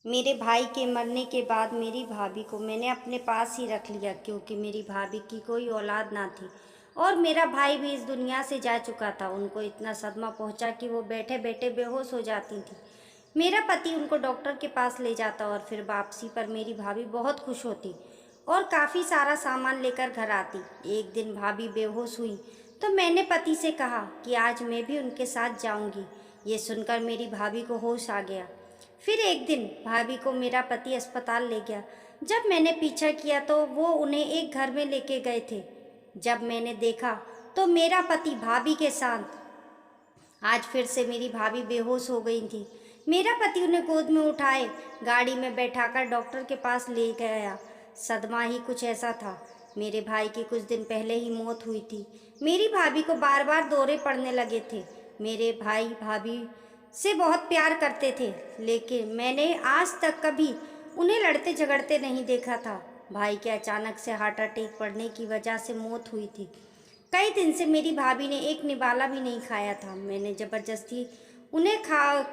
मेरे भाई के मरने के बाद मेरी भाभी को मैंने अपने पास ही रख लिया, क्योंकि मेरी भाभी की कोई औलाद ना थी और मेरा भाई भी इस दुनिया से जा चुका था। उनको इतना सदमा पहुंचा कि वो बैठे बैठे बेहोश हो जाती थी। मेरा पति उनको डॉक्टर के पास ले जाता और फिर वापसी पर मेरी भाभी बहुत खुश होती और काफ़ी सारा सामान लेकर घर आती। एक दिन भाभी बेहोश हुई तो मैंने पति से कहा कि आज मैं भी उनके साथ जाऊंगी। ये सुनकर मेरी भाभी को होश आ गया। फिर एक दिन भाभी को मेरा पति अस्पताल ले गया। जब मैंने पीछा किया तो वो उन्हें एक घर में लेके गए थे। जब मैंने देखा तो मेरा पति भाभी के साथ आज फिर से मेरी भाभी बेहोश हो गई थी। मेरा पति उन्हें गोद में उठाए गाड़ी में बैठाकर डॉक्टर के पास ले गया। सदमा ही कुछ ऐसा था। मेरे भाई की कुछ दिन पहले ही मौत हुई थी। मेरी भाभी को बार बार दौरे पड़ने लगे थे। मेरे भाई भाभी से बहुत प्यार करते थे, लेकिन मैंने आज तक कभी उन्हें लड़ते झगड़ते नहीं देखा था। भाई के अचानक से हार्ट अटैक पड़ने की वजह से मौत हुई थी। कई दिन से मेरी भाभी ने एक निवाला भी नहीं खाया था। मैंने ज़बरदस्ती उन्हें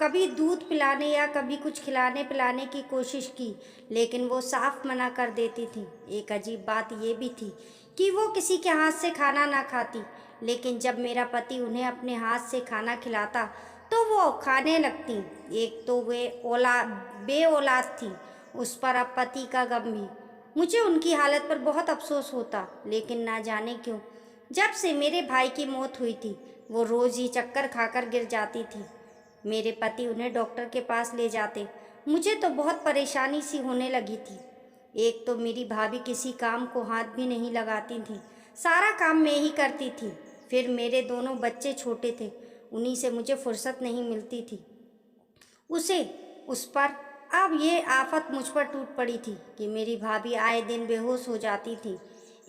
कभी दूध पिलाने या कभी कुछ खिलाने पिलाने की कोशिश की, लेकिन वो साफ मना कर देती थी। एक अजीब बात ये भी थी कि वो किसी के हाथ से खाना ना खाती, लेकिन जब मेरा पति उन्हें अपने हाथ से खाना खिलाता तो वो खाने लगती। एक तो वे बे औलाद थी, उस पर अब पति का गम भी। मुझे उनकी हालत पर बहुत अफसोस होता, लेकिन ना जाने क्यों जब से मेरे भाई की मौत हुई थी वो रोज़ ही चक्कर खाकर गिर जाती थी। मेरे पति उन्हें डॉक्टर के पास ले जाते। मुझे तो बहुत परेशानी सी होने लगी थी। एक तो मेरी भाभी किसी काम को हाथ भी नहीं लगाती थी, सारा काम मैं ही करती थी। फिर मेरे दोनों बच्चे छोटे थे, उन्हीं से मुझे फुर्सत नहीं मिलती थी। उसे उस पर अब ये आफत मुझ पर टूट पड़ी थी कि मेरी भाभी आए दिन बेहोश हो जाती थी।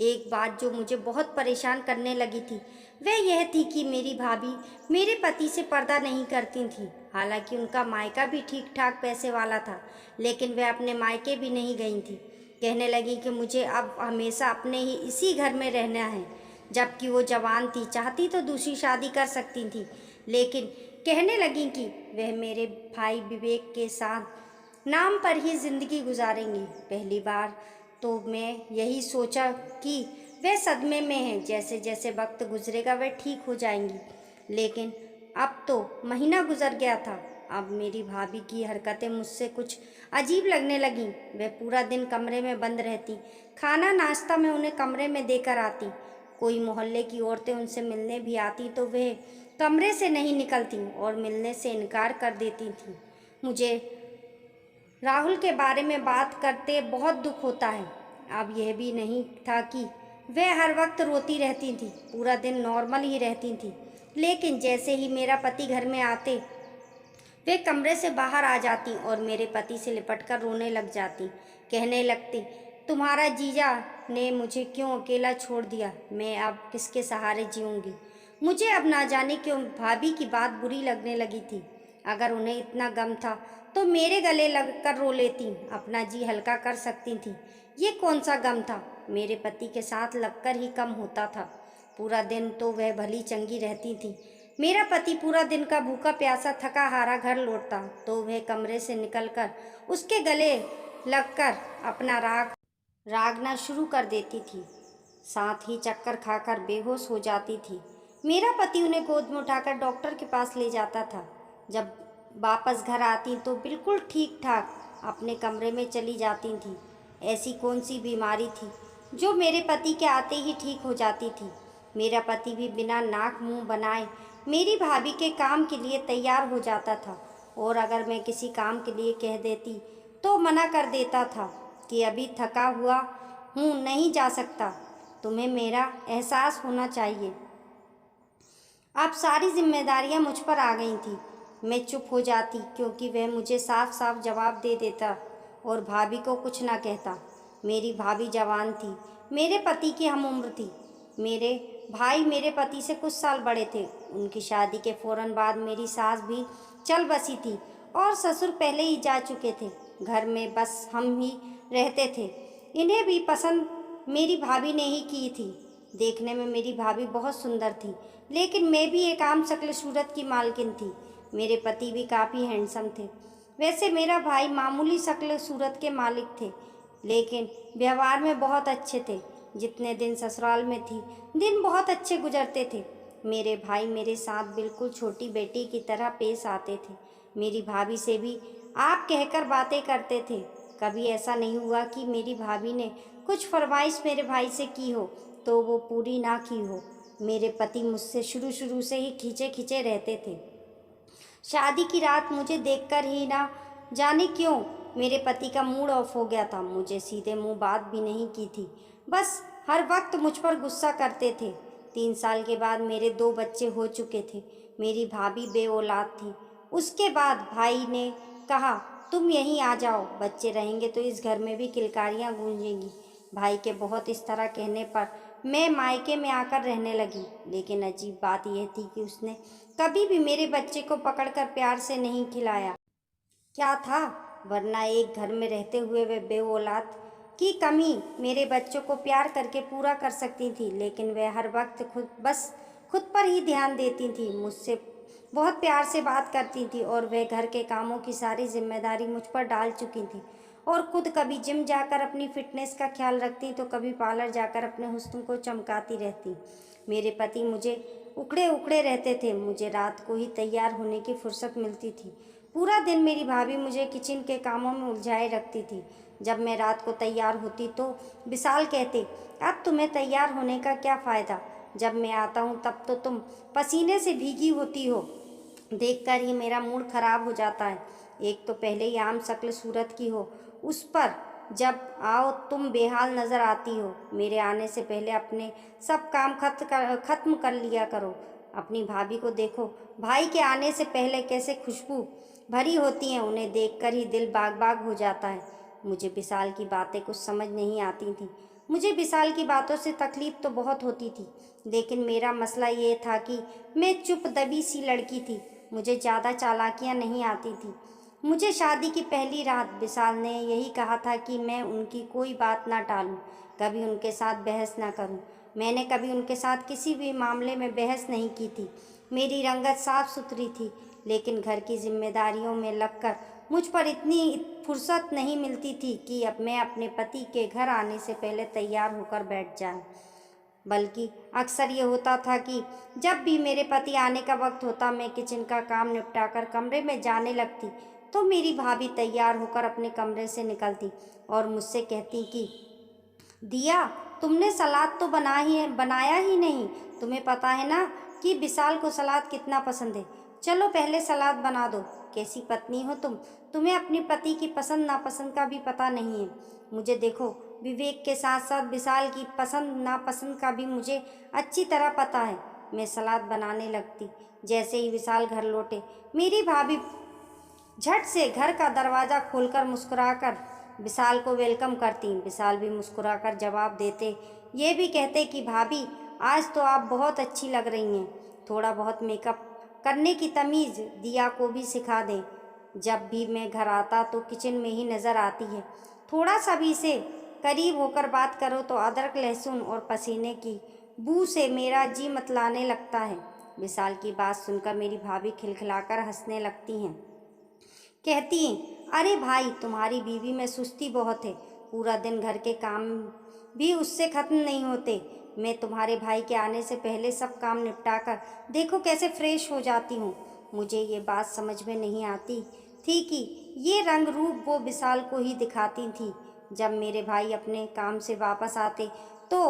एक बात जो मुझे बहुत परेशान करने लगी थी वह यह थी कि मेरी भाभी मेरे पति से पर्दा नहीं करती थी। हालांकि उनका मायका भी ठीक ठाक पैसे वाला था, लेकिन वह अपने मायके भी नहीं गई थी। कहने लगी कि मुझे अब हमेशा अपने ही इसी घर में रहना है। जबकि वो जवान थी, चाहती तो दूसरी शादी कर सकती थी, लेकिन कहने लगी कि वह मेरे भाई विवेक के साथ नाम पर ही जिंदगी गुजारेंगी। पहली बार तो मैं यही सोचा कि वह सदमे में है, जैसे जैसे वक्त गुजरेगा वह ठीक हो जाएंगी। लेकिन अब तो महीना गुजर गया था। अब मेरी भाभी की हरकतें मुझसे कुछ अजीब लगने लगीं। वह पूरा दिन कमरे में बंद रहती। खाना नाश्ता मैं उन्हें कमरे में देकर आती। कोई मोहल्ले की औरतें उनसे मिलने भी आती तो वह कमरे से नहीं निकलती और मिलने से इनकार कर देती थी। मुझे राहुल के बारे में बात करते बहुत दुख होता है। अब यह भी नहीं था कि वह हर वक्त रोती रहती थी, पूरा दिन नॉर्मल ही रहती थी। लेकिन जैसे ही मेरा पति घर में आते वे कमरे से बाहर आ जाती और मेरे पति से लिपटकर रोने लग जाती। कहने लगती, तुम्हारा जीजा ने मुझे क्यों अकेला छोड़ दिया, मैं अब किसके सहारे जीऊँगी। मुझे अब ना जाने क्यों भाभी की बात बुरी लगने लगी थी। अगर उन्हें इतना गम था तो मेरे गले लगकर रो लेती, अपना जी हल्का कर सकती थी। ये कौन सा गम था, मेरे पति के साथ लगकर ही कम होता था। पूरा दिन तो वह भली चंगी रहती थी। मेरा पति पूरा दिन का भूखा प्यासा थका हारा घर लौटता तो वह कमरे से निकलकर उसके गले लगकर अपना रागना शुरू कर देती थी। साथ ही चक्कर खाकर बेहोश हो जाती थी। मेरा पति उन्हें गोद में उठाकर डॉक्टर के पास ले जाता था। जब वापस घर आती तो बिल्कुल ठीक ठाक अपने कमरे में चली जाती थी। ऐसी कौन सी बीमारी थी जो मेरे पति के आते ही ठीक हो जाती थी। मेरा पति भी बिना नाक मुंह बनाए मेरी भाभी के काम के लिए तैयार हो जाता था, और अगर मैं किसी काम के लिए कह देती तो मना कर देता था कि अभी थका हुआ हूँ, नहीं जा सकता। तुम्हें मेरा एहसास होना चाहिए। अब सारी जिम्मेदारियां मुझ पर आ गई थी। मैं चुप हो जाती क्योंकि वह मुझे साफ साफ जवाब दे देता और भाभी को कुछ ना कहता। मेरी भाभी जवान थी, मेरे पति की हम उम्र थी। मेरे भाई मेरे पति से कुछ साल बड़े थे। उनकी शादी के फौरन बाद मेरी सास भी चल बसी थी और ससुर पहले ही जा चुके थे। घर में बस हम ही रहते थे। इन्हें भी पसंद मेरी भाभी ने ही की थी। देखने में मेरी भाभी बहुत सुंदर थी, लेकिन मैं भी एक आम शक्ल सूरत की मालकिन थी। मेरे पति भी काफ़ी हैंडसम थे। वैसे मेरा भाई मामूली शक्ल सूरत के मालिक थे, लेकिन व्यवहार में बहुत अच्छे थे। जितने दिन ससुराल में थी, दिन बहुत अच्छे गुजरते थे। मेरे भाई मेरे साथ बिल्कुल छोटी बेटी की तरह पेश आते थे। मेरी भाभी से भी आप कहकर बातें करते थे। कभी ऐसा नहीं हुआ कि मेरी भाभी ने कुछ फरमाइश मेरे भाई से की हो तो वो पूरी ना की हो। मेरे पति मुझसे शुरू शुरू से ही खींचे खींचे रहते थे। शादी की रात मुझे देखकर ही ना जाने क्यों मेरे पति का मूड ऑफ हो गया था। मुझे सीधे मुंह बात भी नहीं की थी, बस हर वक्त मुझ पर गुस्सा करते थे। 3 साल के बाद मेरे 2 बच्चे हो चुके थे। मेरी भाभी बे औलाद थी। उसके बाद भाई ने कहा, तुम यहीं आ जाओ, बच्चे रहेंगे तो इस घर में भी किलकारियाँ गूंजेंगी। भाई के बहुत इस तरह कहने पर मैं मायके में आकर रहने लगी। लेकिन अजीब बात यह थी कि उसने कभी भी मेरे बच्चे को पकड़कर प्यार से नहीं खिलाया। क्या था, वरना एक घर में रहते हुए वे बे औलाद की कमी मेरे बच्चों को प्यार करके पूरा कर सकती थी। लेकिन वह हर वक्त खुद पर ही ध्यान देती थी। मुझसे बहुत प्यार से बात करती थी और वह घर के कामों की सारी जिम्मेदारी मुझ पर डाल चुकी थी। और खुद कभी जिम जाकर अपनी फिटनेस का ख्याल रखती तो कभी पार्लर जाकर अपने हुस्न को चमकाती रहती। मेरे पति मुझे उखड़े उखड़े रहते थे। मुझे रात को ही तैयार होने की फुर्सत मिलती थी। पूरा दिन मेरी भाभी मुझे किचन के कामों में उलझाए रखती थी। जब मैं रात को तैयार होती तो विशाल कहते, अब तुम्हें तैयार होने का क्या फ़ायदा, जब मैं आता हूँ तब तो तुम पसीने से भीगी होती हो। देखकर ही मेरा मूड खराब हो जाता है। एक तो पहले ही आम शक्ल सूरत की हो, उस पर जब आओ तुम बेहाल नज़र आती हो। मेरे आने से पहले अपने सब काम खत्म कर लिया करो। अपनी भाभी को देखो, भाई के आने से पहले कैसे खुशबू भरी होती हैं, उन्हें देखकर ही दिल बाग बाग हो जाता है। मुझे विशाल की बातें कुछ समझ नहीं आती थी। मुझे विशाल की बातों से तकलीफ तो बहुत होती थी, लेकिन मेरा मसला ये था कि मैं चुप दबी सी लड़की थी। मुझे ज़्यादा चालाकियाँ नहीं आती थी। मुझे शादी की पहली रात विशाल ने यही कहा था कि मैं उनकी कोई बात ना टालूं, कभी उनके साथ बहस ना करूं। मैंने कभी उनके साथ किसी भी मामले में बहस नहीं की थी। मेरी रंगत साफ सुथरी थी, लेकिन घर की जिम्मेदारियों में लगकर मुझ पर इतनी फुर्सत नहीं मिलती थी कि अब मैं अपने पति के घर आने से पहले तैयार होकर बैठ जाऊं। बल्कि अक्सर ये होता था कि जब भी मेरे पति आने का वक्त होता, मैं किचन का काम निपटाकर कमरे में जाने लगती तो मेरी भाभी तैयार होकर अपने कमरे से निकलती और मुझसे कहती कि दिया, तुमने सलाद तो बनाया ही नहीं। तुम्हें पता है ना कि विशाल को सलाद कितना पसंद है। चलो पहले सलाद बना दो। कैसी पत्नी हो तुम, तुम्हें अपनी पति की पसंद नापसंद का भी पता नहीं है। मुझे देखो, विवेक के साथ साथ विशाल की पसंद नापसंद का भी मुझे अच्छी तरह पता है। मैं सलाद बनाने लगती। जैसे ही विशाल घर लौटे, मेरी भाभी झट से घर का दरवाज़ा खोलकर मुस्कुराकर विशाल को वेलकम करती। विशाल भी मुस्कुराकर जवाब देते, ये भी कहते कि भाभी, आज तो आप बहुत अच्छी लग रही हैं। थोड़ा बहुत मेकअप करने की तमीज़ दिया को भी सिखा दें। जब भी मैं घर आता तो किचन में ही नज़र आती है। थोड़ा सा भी से करीब होकर बात करो तो अदरक लहसुन और पसीने की बू से मेरा जी मतलाने लगता है। विशाल की बात सुनकर मेरी भाभी खिलखिलाकर हंसने लगती हैं। कहती हैं, अरे भाई, तुम्हारी बीवी में सुस्ती बहुत है। पूरा दिन घर के काम भी उससे ख़त्म नहीं होते। मैं तुम्हारे भाई के आने से पहले सब काम निपटाकर देखो कैसे फ्रेश हो जाती हूँ। मुझे ये बात समझ में नहीं आती थी कि ये रंग रूप वो विशाल को ही दिखाती थी। जब मेरे भाई अपने काम से वापस आते तो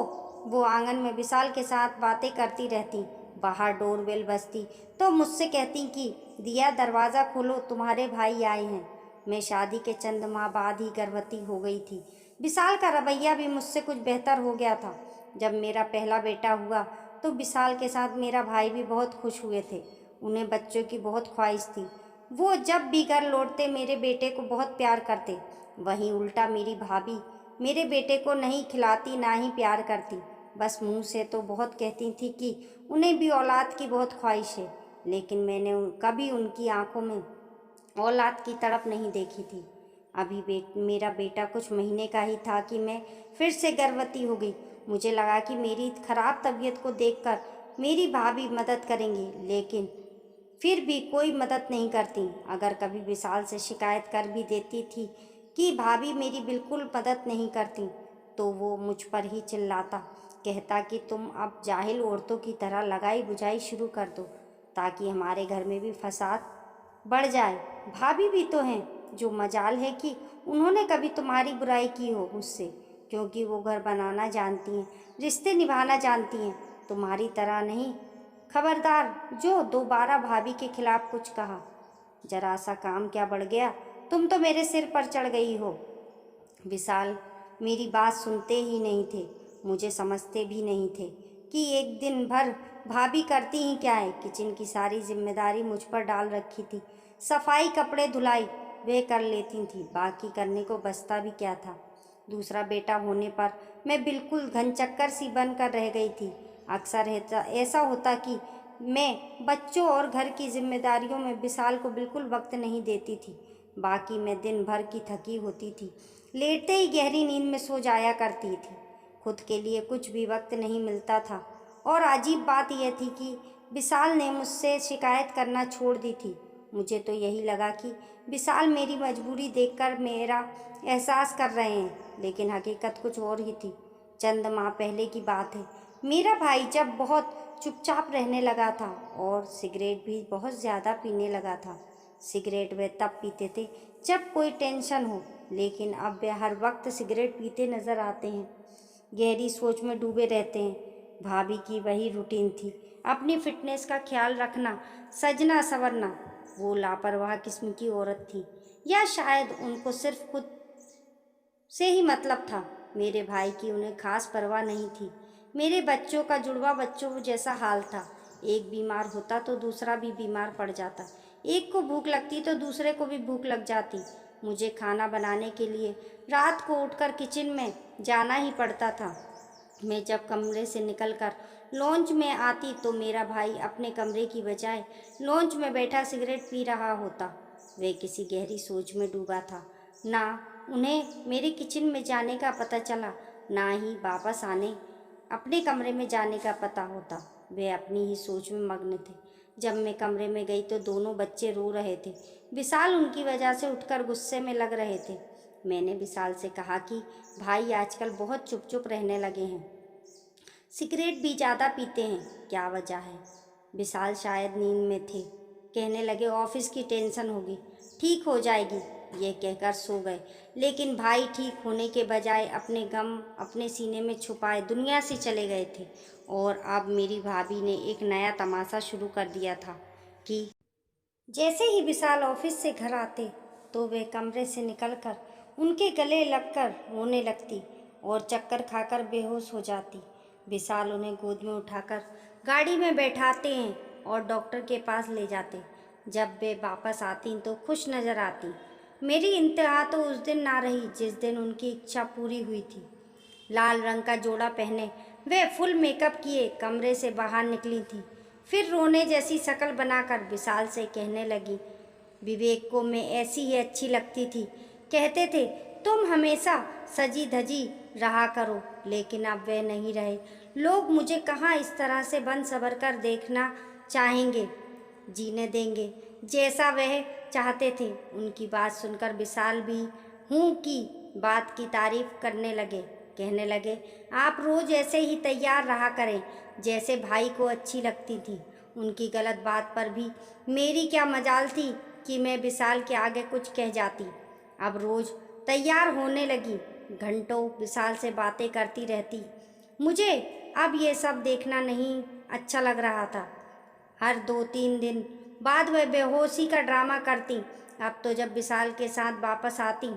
वो आंगन में विशाल के साथ बातें करती रहती। बाहर डोरबेल बजती तो मुझसे कहती कि दिया, दरवाज़ा खोलो, तुम्हारे भाई आए हैं। मैं शादी के चंद माह बाद ही गर्भवती हो गई थी। विशाल का रवैया भी मुझसे कुछ बेहतर हो गया था। जब मेरा पहला बेटा हुआ तो विशाल के साथ मेरा भाई भी बहुत खुश हुए थे। उन्हें बच्चों की बहुत ख्वाहिश थी। वो जब भी घर लौटते मेरे बेटे को बहुत प्यार करते। वहीं उल्टा मेरी भाभी मेरे बेटे को नहीं खिलाती ना ही प्यार करती। बस मुंह से तो बहुत कहती थी कि उन्हें भी औलाद की बहुत ख्वाहिश है, लेकिन मैंने कभी उनकी आंखों में औलाद की तड़प नहीं देखी थी। अभी मेरा बेटा कुछ महीने का ही था कि मैं फिर से गर्भवती हो गई। मुझे लगा कि मेरी खराब तबीयत को देखकर मेरी भाभी मदद करेंगी, लेकिन फिर भी कोई मदद नहीं करती। अगर कभी विशाल से शिकायत कर भी देती थी कि भाभी मेरी बिल्कुल मदद नहीं करती, तो वो मुझ पर ही चिल्लाता, कहता कि तुम अब जाहिल औरतों की तरह लगाई बुझाई शुरू कर दो ताकि हमारे घर में भी फसाद बढ़ जाए। भाभी भी तो हैं, जो मजाल है कि उन्होंने कभी तुम्हारी बुराई की हो मुझसे, क्योंकि वो घर बनाना जानती हैं, रिश्ते निभाना जानती हैं, तुम्हारी तरह नहीं। खबरदार जो दोबारा भाभी के खिलाफ कुछ कहा। जरा सा काम क्या बढ़ गया, तुम तो मेरे सिर पर चढ़ गई हो। विशाल मेरी बात सुनते ही नहीं थे, मुझे समझते भी नहीं थे कि एक दिन भर भाभी करती ही क्या है। किचन की सारी जिम्मेदारी मुझ पर डाल रखी थी। सफाई, कपड़े धुलाई वे कर लेती थी, बाकी करने को बचता भी क्या था। दूसरा बेटा होने पर मैं बिल्कुल घनचक्कर सी बनकर रह गई थी। अक्सर ऐसा होता कि मैं बच्चों और घर की जिम्मेदारियों में विशाल को बिल्कुल वक्त नहीं देती थी। बाकी मैं दिन भर की थकी होती थी, लेटते ही गहरी नींद में सो जाया करती थी। खुद के लिए कुछ भी वक्त नहीं मिलता था। और अजीब बात यह थी कि विशाल ने मुझसे शिकायत करना छोड़ दी थी। मुझे तो यही लगा कि विशाल मेरी मजबूरी देखकर मेरा एहसास कर रहे हैं, लेकिन हकीकत कुछ और ही थी। चंद माह पहले की बात है। मेरा भाई जब बहुत चुपचाप रहने लगा था और सिगरेट भी बहुत ज़्यादा पीने लगा था। सिगरेट वे तब पीते थे जब कोई टेंशन हो, लेकिन अब वे हर वक्त सिगरेट पीते नज़र आते हैं, गहरी सोच में डूबे रहते हैं। भाभी की वही रूटीन थी, अपनी फिटनेस का ख्याल रखना, सजना संवरना। वो लापरवाह किस्म की औरत थी, या शायद उनको सिर्फ खुद से ही मतलब था। मेरे भाई की उन्हें खास परवाह नहीं थी। मेरे बच्चों का जुड़वा बच्चों जैसा हाल था। एक बीमार होता तो दूसरा भी बीमार पड़ जाता, एक को भूख लगती तो दूसरे को भी भूख लग जाती। मुझे खाना बनाने के लिए रात को उठकर किचन में जाना ही पड़ता था। मैं जब कमरे से निकलकर लॉन्च में आती तो मेरा भाई अपने कमरे की बजाय लॉन्च में बैठा सिगरेट पी रहा होता। वह किसी गहरी सोच में डूबा था। ना उन्हें मेरे किचन में जाने का पता चला, ना ही वापस आने अपने कमरे में जाने का पता होता। वे अपनी ही सोच में मग्न थे। जब मैं कमरे में गई तो दोनों बच्चे रो रहे थे। विशाल उनकी वजह से उठकर गुस्से में लग रहे थे। मैंने विशाल से कहा कि भाई आजकल बहुत चुप चुप रहने लगे हैं, सिगरेट भी ज़्यादा पीते हैं, क्या वजह है? विशाल शायद नींद में थे। कहने लगे ऑफिस की टेंशन होगी, ठीक हो जाएगी, ये कहकर सो गए। लेकिन भाई ठीक होने के बजाय अपने गम अपने सीने में छुपाए दुनिया से चले गए थे। और अब मेरी भाभी ने एक नया तमाशा शुरू कर दिया था कि जैसे ही विशाल ऑफिस से घर आते तो वे कमरे से निकलकर उनके गले लगकर रोने लगती और चक्कर खाकर बेहोश हो जाती। विशाल उन्हें गोद में उठाकर गाड़ी में बैठाते हैं और डॉक्टर के पास ले जाते। जब वे वापस आती तो खुश नज़र आती। मेरी इंतहा तो उस दिन ना रही जिस दिन उनकी इच्छा पूरी हुई थी। लाल रंग का जोड़ा पहने वे फुल मेकअप किए कमरे से बाहर निकली थी। फिर रोने जैसी शक्ल बनाकर विशाल से कहने लगी, विवेक को मैं ऐसी ही अच्छी लगती थी, कहते थे तुम हमेशा सजी धजी रहा करो, लेकिन अब वे नहीं रहे। लोग मुझे कहाँ इस तरह से बन सवर कर देखना चाहेंगे, जीने देंगे जैसा वह चाहते थे। उनकी बात सुनकर विशाल भी हूँ की बात की तारीफ करने लगे। कहने लगे आप रोज़ ऐसे ही तैयार रहा करें जैसे भाई को अच्छी लगती थी। उनकी गलत बात पर भी मेरी क्या मजाल थी कि मैं विशाल के आगे कुछ कह जाती। अब रोज़ तैयार होने लगी, घंटों विशाल से बातें करती रहती। मुझे अब ये सब देखना नहीं अच्छा लग रहा था। हर 2-3 दिन बाद वह बेहोशी का ड्रामा करती। अब तो जब विशाल के साथ वापस आती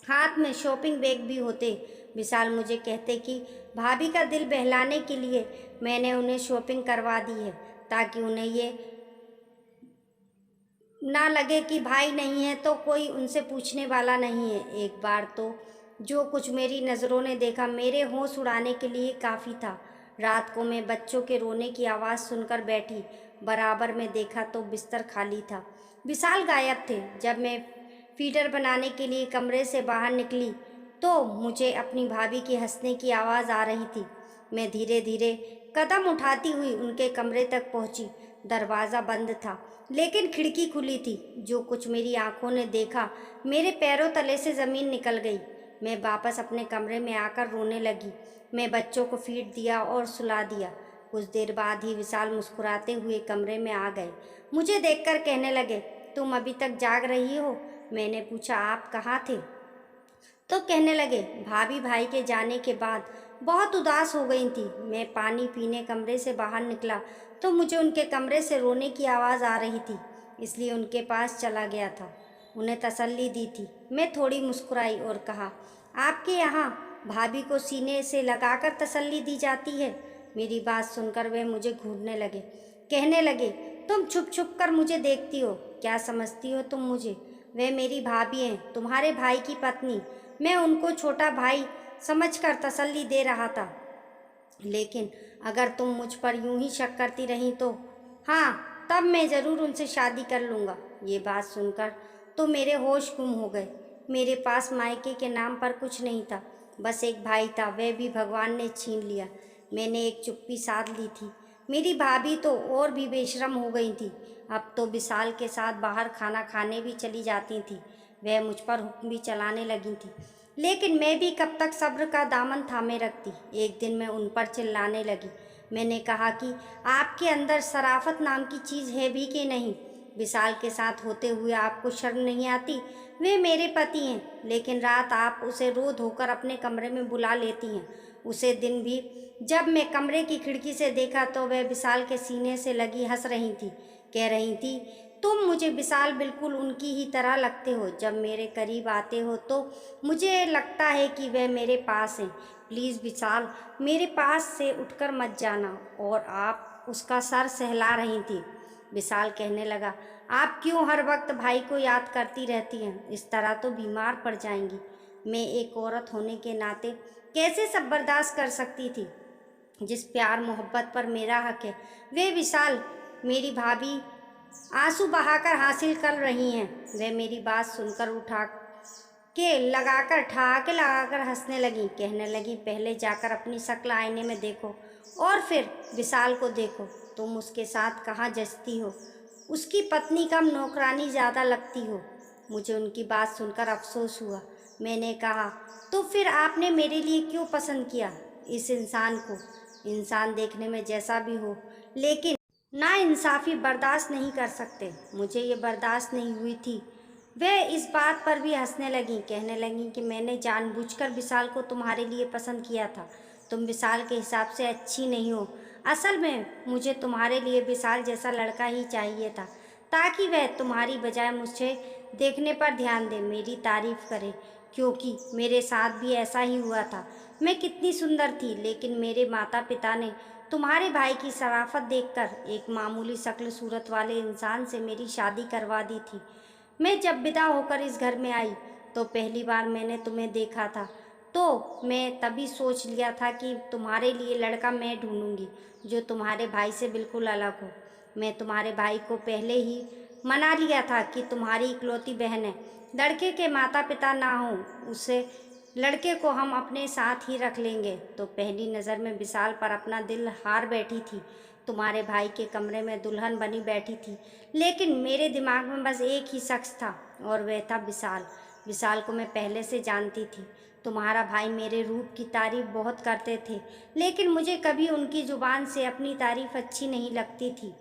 हाथ में शॉपिंग बैग भी होते। विशाल मुझे कहते कि भाभी का दिल बहलाने के लिए मैंने उन्हें शॉपिंग करवा दी है, ताकि उन्हें ये ना लगे कि भाई नहीं है तो कोई उनसे पूछने वाला नहीं है। एक बार तो जो कुछ मेरी नज़रों ने देखा मेरे होश उड़ाने के लिए काफ़ी था। रात को मैं बच्चों के रोने की आवाज़ सुनकर बैठी, बराबर में देखा तो बिस्तर खाली था, विशाल गायब थे। जब मैं फीडर बनाने के लिए कमरे से बाहर निकली तो मुझे अपनी भाभी की हंसने की आवाज़ आ रही थी। मैं धीरे धीरे कदम उठाती हुई उनके कमरे तक पहुंची। दरवाज़ा बंद था, लेकिन खिड़की खुली थी। जो कुछ मेरी आंखों ने देखा, मेरे पैरों तले से ज़मीन निकल गई। मैं वापस अपने कमरे में आकर रोने लगी। मैं बच्चों को फीड दिया और सुला दिया। कुछ देर बाद ही विशाल मुस्कुराते हुए कमरे में आ गए। मुझे देखकर कहने लगे, तुम अभी तक जाग रही हो? मैंने पूछा, आप कहाँ थे? तो कहने लगे, भाभी भाई के जाने के बाद बहुत उदास हो गई थी। मैं पानी पीने कमरे से बाहर निकला तो मुझे उनके कमरे से रोने की आवाज़ आ रही थी, इसलिए उनके पास चला गया था। उन्हें तसल्ली दी थी। मैं थोड़ी मुस्कुराई और कहा, आपके यहाँ भाभी को सीने से लगाकर तसल्ली दी जाती है? मेरी बात सुनकर वे मुझे घूरने लगे। कहने लगे, तुम छुप छुप कर मुझे देखती हो, क्या समझती हो तुम मुझे? वे मेरी भाभी हैं, तुम्हारे भाई की पत्नी। मैं उनको छोटा भाई समझकर तसल्ली दे रहा था, लेकिन अगर तुम मुझ पर यूं ही शक करती रही तो हाँ, तब मैं ज़रूर उनसे शादी कर लूँगा। ये बात सुनकर तो मेरे होश गुम हो गए। मेरे पास मायके के नाम पर कुछ नहीं था, बस एक भाई था, वह भी भगवान ने छीन लिया। मैंने एक चुप्पी साध ली थी। मेरी भाभी तो और भी बेशरम हो गई थी। अब तो विशाल के साथ बाहर खाना खाने भी चली जाती थी। वह मुझ पर हुक्म भी चलाने लगी थी, लेकिन मैं भी कब तक सब्र का दामन थामे रखती। एक दिन मैं उन पर चिल्लाने लगी। मैंने कहा कि आपके अंदर शराफत नाम की चीज़ है भी कि नहीं? विशाल के साथ होते हुए आपको शर्म नहीं आती? वे मेरे पति हैं, लेकिन रात आप उसे रो धोकर अपने कमरे में बुला लेती हैं। उसे दिन भी जब मैं कमरे की खिड़की से देखा तो वह विशाल के सीने से लगी हंस रही थी। कह रही थी, तुम मुझे विशाल बिल्कुल उनकी ही तरह लगते हो। जब मेरे करीब आते हो तो मुझे लगता है कि वह मेरे पास हैं। प्लीज़ विशाल, मेरे पास से उठकर मत जाना। और आप उसका सर सहला रही थी। विशाल कहने लगा, आप क्यों हर वक्त भाई को याद करती रहती हैं? इस तरह तो बीमार पड़ जाएंगी। मैं एक औरत होने के नाते कैसे सब बर्दाश्त कर सकती थी? जिस प्यार मोहब्बत पर मेरा हक है, वे विशाल मेरी भाभी आंसू बहाकर हासिल कर रही हैं। वे मेरी बात सुनकर उठा के लगाकर ठहाके लगाकर हंसने लगी। कहने लगी, पहले जाकर अपनी शक्ल आईने में देखो और फिर विशाल को देखो। तुम उसके साथ कहाँ जचती हो? उसकी पत्नी कम नौकरानी ज़्यादा लगती हो। मुझे उनकी बात सुनकर अफसोस हुआ। मैंने कहा, तो फिर आपने मेरे लिए क्यों पसंद किया इस इंसान को? इंसान देखने में जैसा भी हो, लेकिन ना इंसाफ़ी बर्दाश्त नहीं कर सकते। मुझे ये बर्दाश्त नहीं हुई थी। वह इस बात पर भी हंसने लगी। कहने लगी कि मैंने जानबूझकर विशाल को तुम्हारे लिए पसंद किया था। तुम विशाल के हिसाब से अच्छी नहीं हो। असल में मुझे तुम्हारे लिए विशाल जैसा लड़का ही चाहिए था, ताकि वह तुम्हारी बजाय मुझे देखने पर ध्यान दे, मेरी तारीफ़ करे, क्योंकि मेरे साथ भी ऐसा ही हुआ था। मैं कितनी सुंदर थी, लेकिन मेरे माता पिता ने तुम्हारे भाई की शराफत देखकर एक मामूली शक्ल सूरत वाले इंसान से मेरी शादी करवा दी थी। मैं जब विदा होकर इस घर में आई तो पहली बार मैंने तुम्हें देखा था, तो मैं तभी सोच लिया था कि तुम्हारे लिए लड़का मैं ढूंढूंगी जो तुम्हारे भाई से बिल्कुल अलग हो। मैं तुम्हारे भाई को पहले ही मना लिया था कि तुम्हारी इकलौती बहन है, लड़के के माता पिता ना हो, उसे लड़के को हम अपने साथ ही रख लेंगे। तो पहली नज़र में विशाल पर अपना दिल हार बैठी थी। तुम्हारे भाई के कमरे में दुल्हन बनी बैठी थी, लेकिन मेरे दिमाग में बस एक ही शख्स था और वह था विशाल। विशाल को मैं पहले से जानती थी। तुम्हारा भाई मेरे रूप की तारीफ़ बहुत करते थे, लेकिन मुझे कभी उनकी ज़ुबान से अपनी तारीफ़ अच्छी नहीं लगती थी।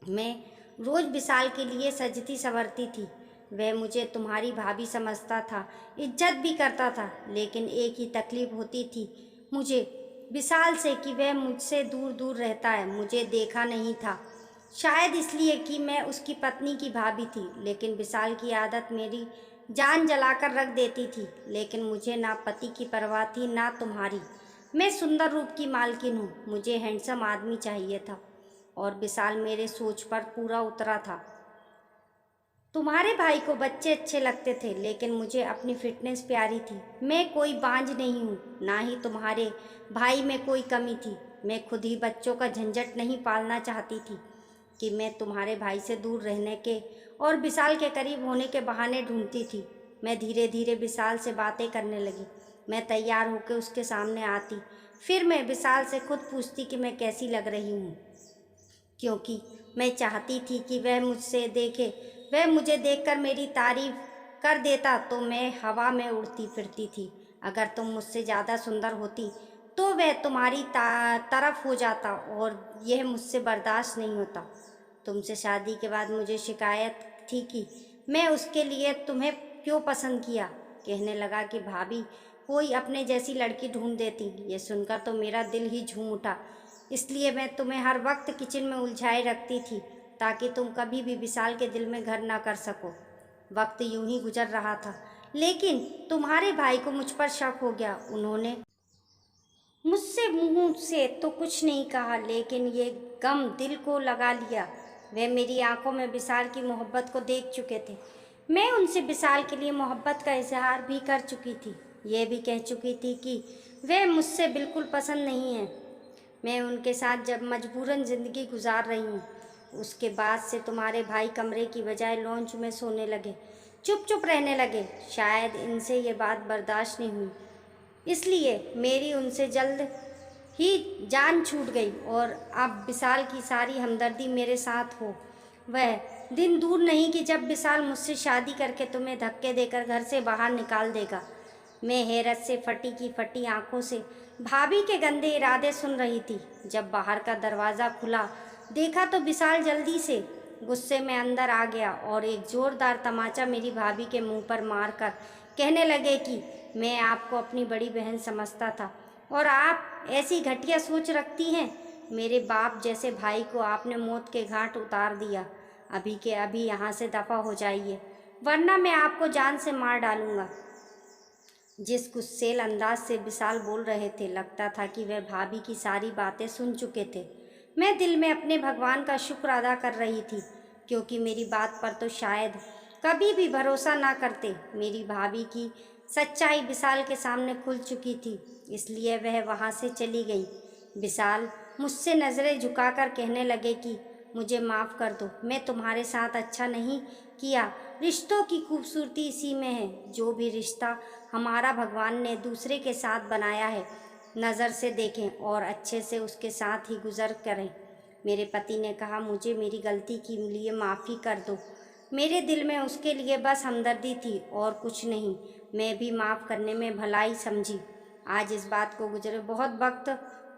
मैं रोज़ विशाल के लिए सजती संवरती थी। वह मुझे तुम्हारी भाभी समझता था, इज्जत भी करता था, लेकिन एक ही तकलीफ़ होती थी मुझे विशाल से कि वह मुझसे दूर दूर रहता है। मुझे देखा नहीं था, शायद इसलिए कि मैं उसकी पत्नी की भाभी थी, लेकिन विशाल की आदत मेरी जान जलाकर रख देती थी। लेकिन मुझे ना पति की परवाह थी ना तुम्हारी। मैं सुंदर रूप की मालकिन हूँ, मुझे हैंडसम आदमी चाहिए था, और विशाल मेरे सोच पर पूरा उतरा था। तुम्हारे भाई को बच्चे अच्छे लगते थे, लेकिन मुझे अपनी फिटनेस प्यारी थी। मैं कोई बांझ नहीं हूँ, ना ही तुम्हारे भाई में कोई कमी थी। मैं खुद ही बच्चों का झंझट नहीं पालना चाहती थी कि मैं तुम्हारे भाई से दूर रहने के और विशाल के करीब होने के बहाने ढूंढती थी। मैं धीरे धीरे विशाल से बातें करने लगी। मैं तैयार होकर उसके सामने आती। फिर मैं विशाल से खुद पूछती कि मैं कैसी लग रही हूँ, क्योंकि मैं चाहती थी कि वह मुझसे देखे। वह मुझे देखकर मेरी तारीफ कर देता तो मैं हवा में उड़ती फिरती थी। अगर तुम मुझसे ज़्यादा सुंदर होती तो वह तुम्हारी तरफ हो जाता और यह मुझसे बर्दाश्त नहीं होता। तुमसे शादी के बाद मुझे शिकायत थी कि मैं उसके लिए तुम्हें क्यों पसंद किया। कहने लगा कि भाभी कोई अपने जैसी लड़की ढूंढ देती। ये सुनकर तो मेरा दिल ही झूम उठा। इसलिए मैं तुम्हें हर वक्त किचन में उलझाए रखती थी ताकि तुम कभी भी विशाल के दिल में घर ना कर सको। वक्त यूं ही गुजर रहा था, लेकिन तुम्हारे भाई को मुझ पर शक हो गया। उन्होंने मुझसे मुंह से तो कुछ नहीं कहा, लेकिन ये गम दिल को लगा लिया। वे मेरी आंखों में विशाल की मोहब्बत को देख चुके थे। मैं उनसे विशाल के लिए मोहब्बत का इजहार भी कर चुकी थी। ये भी कह चुकी थी कि वे मुझसे बिल्कुल पसंद नहीं हैं। मैं उनके साथ जब मजबूरन ज़िंदगी गुजार रही हूँ। उसके बाद से तुम्हारे भाई कमरे की बजाय लॉन्च में सोने लगे, चुप चुप रहने लगे। शायद इनसे ये बात बर्दाश्त नहीं हुई, इसलिए मेरी उनसे जल्द ही जान छूट गई और अब विशाल की सारी हमदर्दी मेरे साथ हो। वह दिन दूर नहीं कि जब विशाल मुझसे शादी करके तुम्हें धक्के देकर घर से बाहर निकाल देगा। मैं हैरत से फटी की फटी आंखों से भाभी के गंदे इरादे सुन रही थी। जब बाहर का दरवाज़ा खुला देखा तो विशाल जल्दी से गुस्से में अंदर आ गया और एक ज़ोरदार तमाचा मेरी भाभी के मुंह पर मारकर कहने लगे कि मैं आपको अपनी बड़ी बहन समझता था और आप ऐसी घटिया सोच रखती हैं। मेरे बाप जैसे भाई को आपने मौत के घाट उतार दिया। अभी के अभी यहाँ से दफ़ा हो जाइए, वरना मैं आपको जान से मार डालूंगा। जिस गुस्सेल अंदाज से विशाल बोल रहे थे, लगता था कि वह भाभी की सारी बातें सुन चुके थे। मैं दिल में अपने भगवान का शुक्र अदा कर रही थी, क्योंकि मेरी बात पर तो शायद कभी भी भरोसा ना करते। मेरी भाभी की सच्चाई विशाल के सामने खुल चुकी थी, इसलिए वह वहाँ से चली गई। विशाल मुझसे नज़रें झुकाकर कहने लगे कि मुझे माफ़ कर दो, मैं तुम्हारे साथ अच्छा नहीं किया। रिश्तों की खूबसूरती इसी में है। जो भी रिश्ता हमारा भगवान ने दूसरे के साथ बनाया है, नज़र से देखें और अच्छे से उसके साथ ही गुजर करें। मेरे पति ने कहा मुझे मेरी गलती के लिए माफ़ी कर दो। मेरे दिल में उसके लिए बस हमदर्दी थी और कुछ नहीं। मैं भी माफ़ करने में भलाई समझी। आज इस बात को गुजरे बहुत वक्त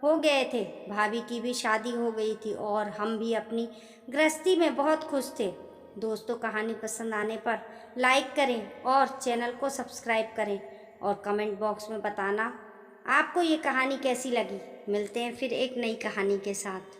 हो गए थे। भाभी की भी शादी हो गई थी और हम भी अपनी गृहस्थी में बहुत खुश थे। दोस्तों, कहानी पसंद आने पर लाइक करें और चैनल को सब्सक्राइब करें और कमेंट बॉक्स में बताना आपको ये कहानी कैसी लगी। मिलते हैं फिर एक नई कहानी के साथ।